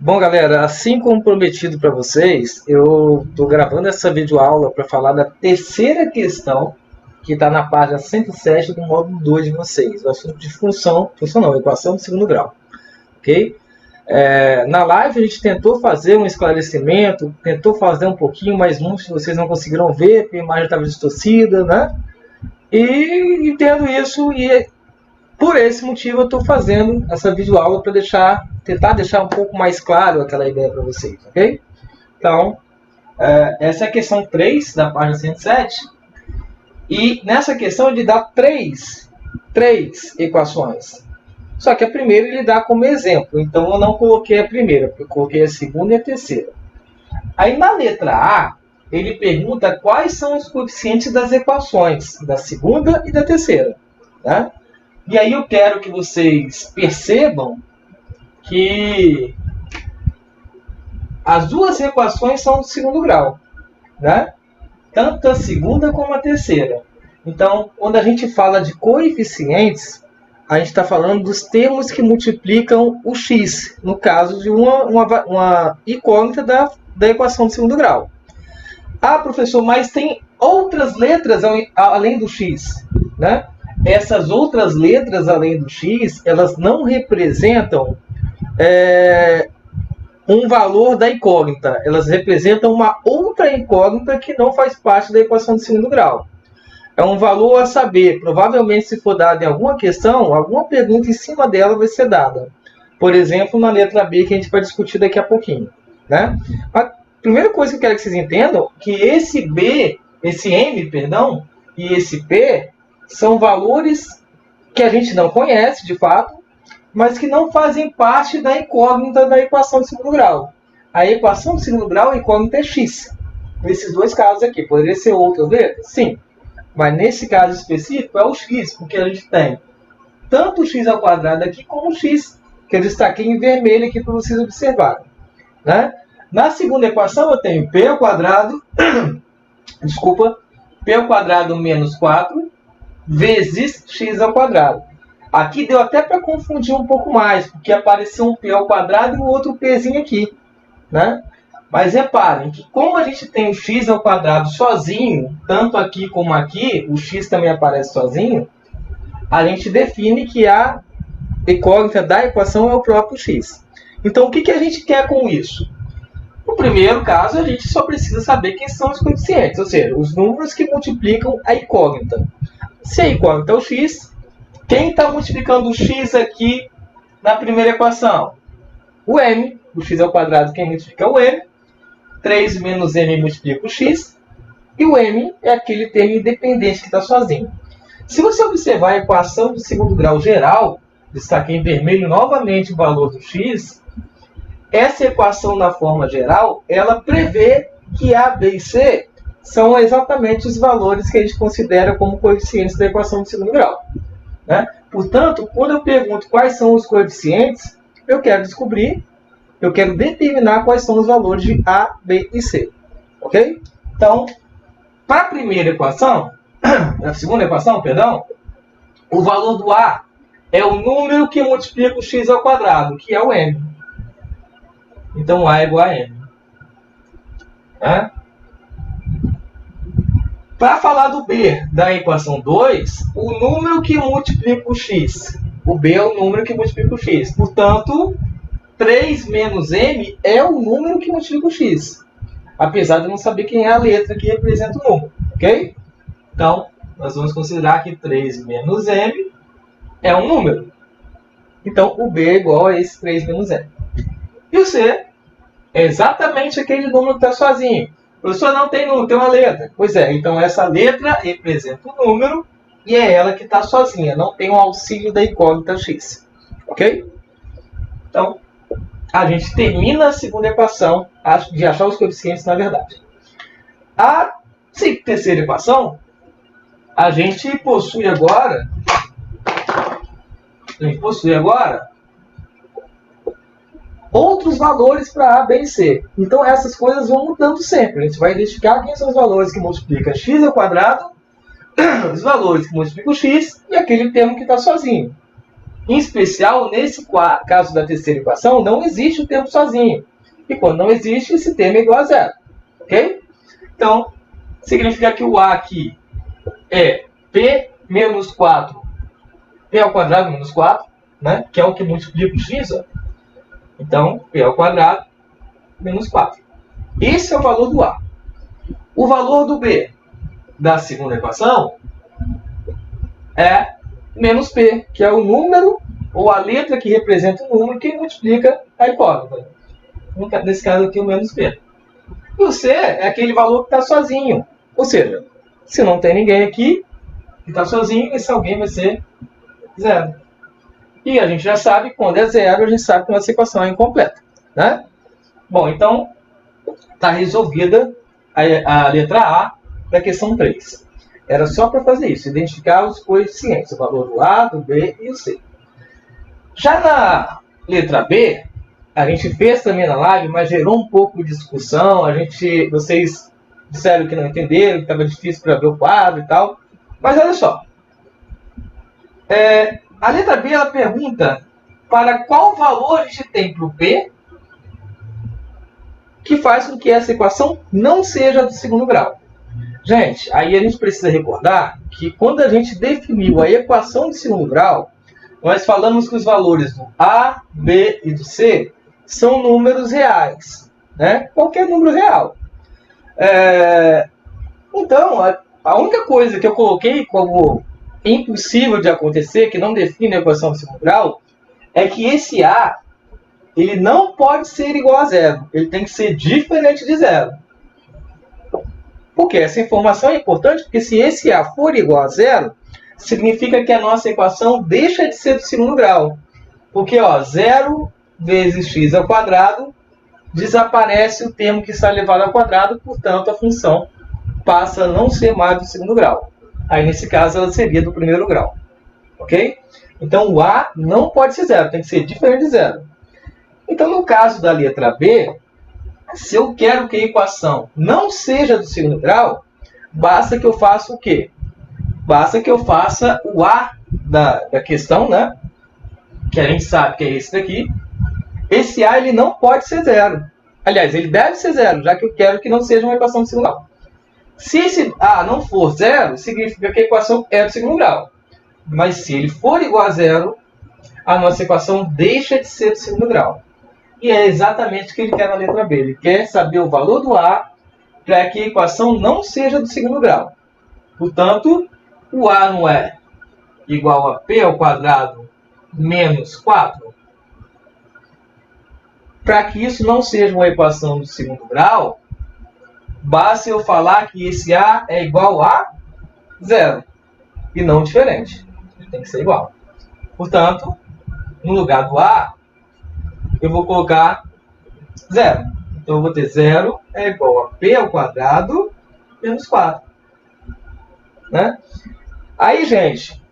Bom, galera, assim como prometido para vocês, eu estou gravando essa videoaula para falar da terceira questão que está na página 107 do módulo 2 de vocês, o assunto de função não, equação de segundo grau, ok? Na live a gente tentou fazer um esclarecimento, tentou fazer um pouquinho, mas muitos de vocês não conseguiram ver, porque a imagem estava distorcida, né? E entendo isso e por esse motivo eu estou fazendo essa videoaula para tentar deixar um pouco mais claro aquela ideia para vocês, ok? Então, essa é a questão 3 da página 107. E nessa questão ele dá três equações. Só que a primeira ele dá como exemplo. Então eu não coloquei a primeira, eu coloquei a segunda e a terceira. Aí na letra A, ele pergunta quais são os coeficientes das equações, da segunda e da terceira. Né? E aí eu quero que vocês percebam que as duas equações são do segundo grau, né? Tanto a segunda como a terceira. Então, quando a gente fala de coeficientes, a gente está falando dos termos que multiplicam o x, no caso de uma incógnita da equação de segundo grau. Ah, professor, mas tem outras letras além do x, né? Essas outras letras além do x, elas não representam um valor da incógnita. Elas representam uma outra incógnita que não faz parte da equação de segundo grau. É um valor a saber. Provavelmente, se for dado em alguma questão, alguma pergunta em cima dela vai ser dada. Por exemplo, na letra B, que a gente vai discutir daqui a pouquinho. Né? A primeira coisa que eu quero que vocês entendam é que esse M, e esse P são valores que a gente não conhece, de fato, mas que não fazem parte da incógnita da equação de segundo grau. A equação de segundo grau, a incógnita é x. Nesses dois casos aqui, poderia ser outras letras? Sim. Mas nesse caso específico é o x, porque a gente tem tanto o x ao quadrado aqui como o x, que eu destaquei em vermelho aqui para vocês observarem. Né? Na segunda equação eu tenho p ao quadrado, p ao quadrado menos 4 vezes x ao quadrado. Aqui deu até para confundir um pouco mais, porque apareceu um p ao quadrado e um outro pzinho aqui. Né? Mas reparem que como a gente tem o x ao quadrado sozinho, tanto aqui como aqui, o x também aparece sozinho, a gente define que a incógnita da equação é o próprio x. Então, o que a gente quer com isso? No primeiro caso, a gente só precisa saber quem são os coeficientes, ou seja, os números que multiplicam a incógnita. Se a incógnita é o x, quem está multiplicando o x aqui na primeira equação? O m, o x ao quadrado, quem multiplica é o m. 3 menos m multiplica o x. E o m é aquele termo independente que está sozinho. Se você observar a equação de segundo grau geral, destaquei em vermelho novamente o valor do x, essa equação na forma geral, ela prevê que a, b e c são exatamente os valores que a gente considera como coeficientes da equação de segundo grau. Né? Portanto, quando eu pergunto quais são os coeficientes, eu quero determinar quais são os valores de a, b e c. Ok? Então, para a primeira equação, a segunda equação, perdão, o valor do a é o número que multiplica o x ao quadrado, que é o m. Então, a é igual a m. Né? Para falar do b da equação 2, o número que multiplica o x. O b é o número que multiplica o x. Portanto, 3 menos m é o número que multiplica o x. Apesar de eu não saber quem é a letra que representa o número. Ok? Então, nós vamos considerar que 3 menos m é um número. Então, o b é igual a esse 3 menos m. E o c é exatamente aquele número que está sozinho. O professor não tem número, tem uma letra. Pois é, então essa letra representa o número e é ela que está sozinha. Não tem o auxílio da incógnita x. Ok? Então, a gente termina a segunda equação de achar os coeficientes na verdade. A terceira equação, a gente possui agora outros valores para a, b e c. Então, essas coisas vão mudando sempre. A gente vai identificar quem são os valores que multiplicam x ao quadrado, os valores que multiplicam x e aquele termo que está sozinho. Em especial, nesse caso da terceira equação, não existe o termo sozinho. E quando não existe, esse termo é igual a zero. Ok? Então, significa que o A aqui é P menos 4, P ao quadrado menos 4, né? Que é o que multiplica o x. Ó. Então, P ao quadrado menos 4. Esse é o valor do A. O valor do B da segunda equação é menos P, que é o número, ou a letra que representa o número que multiplica a hipótese. Nesse caso aqui, o menos P. E o C é aquele valor que está sozinho. Ou seja, se não tem ninguém aqui que está sozinho, esse alguém vai ser zero. E a gente já sabe que quando é zero, a gente sabe que nossa equação é incompleta. Né? Bom, então, está resolvida a letra A da questão 3. Era só para fazer isso, identificar os coeficientes, o valor do A, do B e o C. Já na letra B, a gente fez também na live, mas gerou um pouco de discussão. Vocês disseram que não entenderam, que estava difícil para ver o quadro e tal. Mas olha só. A letra B ela pergunta para qual valor a gente tem para o P que faz com que essa equação não seja do segundo grau. Gente, aí a gente precisa recordar que quando a gente definiu a equação de segundo grau, nós falamos que os valores do A, B e do C são números reais. Né? Qualquer número real. Então, a única coisa que eu coloquei como impossível de acontecer, que não define a equação de segundo grau, é que esse A ele não pode ser igual a zero. Ele tem que ser diferente de zero. Porque essa informação é importante, porque se esse A for igual a zero, significa que a nossa equação deixa de ser do segundo grau. Porque, ó, 0 vezes x ao quadrado, desaparece o termo que está elevado ao quadrado, portanto, a função passa a não ser mais do segundo grau. Aí, nesse caso, ela seria do primeiro grau. Ok? Então, o A não pode ser zero, tem que ser diferente de zero. Então, no caso da letra B, se eu quero que a equação não seja do segundo grau, basta que eu faça o quê? Basta que eu faça o A da questão, né? Que a gente sabe que é esse daqui. Esse A ele não pode ser zero. Aliás, ele deve ser zero, já que eu quero que não seja uma equação de segundo grau. Se esse A não for zero, significa que a equação é do segundo grau. Mas se ele for igual a zero, a nossa equação deixa de ser do segundo grau. E é exatamente o que ele quer na letra B. Ele quer saber o valor do A para que a equação não seja do segundo grau. Portanto, o A não é igual a P ao quadrado menos 4. Para que isso não seja uma equação do segundo grau, basta eu falar que esse A é igual a zero. E não diferente. Ele tem que ser igual. Portanto, no lugar do A, eu vou colocar zero. Então, eu vou ter 0 é igual a P ao quadrado menos 4. Né? Aí, gente,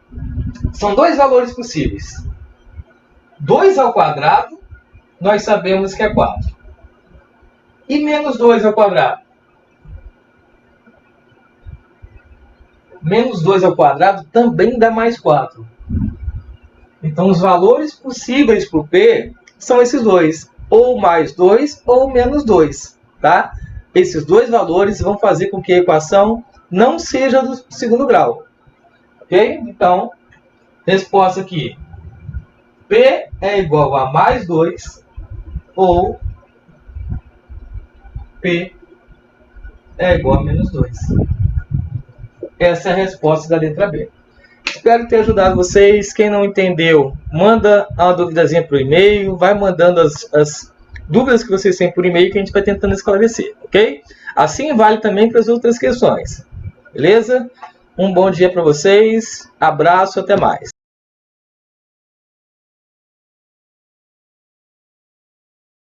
são dois valores possíveis. 2 ao quadrado, nós sabemos que é 4. E menos 2 ao quadrado? Menos 2 ao quadrado também dá mais 4. Então, os valores possíveis para o P são esses dois. Ou mais 2 ou menos 2. Tá? Esses dois valores vão fazer com que a equação não seja do segundo grau. Ok? Então, resposta aqui. P é igual a mais 2 ou P é igual a menos 2. Essa é a resposta da letra B. Espero ter ajudado vocês. Quem não entendeu, manda uma duvidazinha por e-mail. Vai mandando as dúvidas que vocês têm por e-mail que a gente vai tentando esclarecer. Ok? Assim vale também para as outras questões. Beleza? Um bom dia para vocês. Abraço, até mais.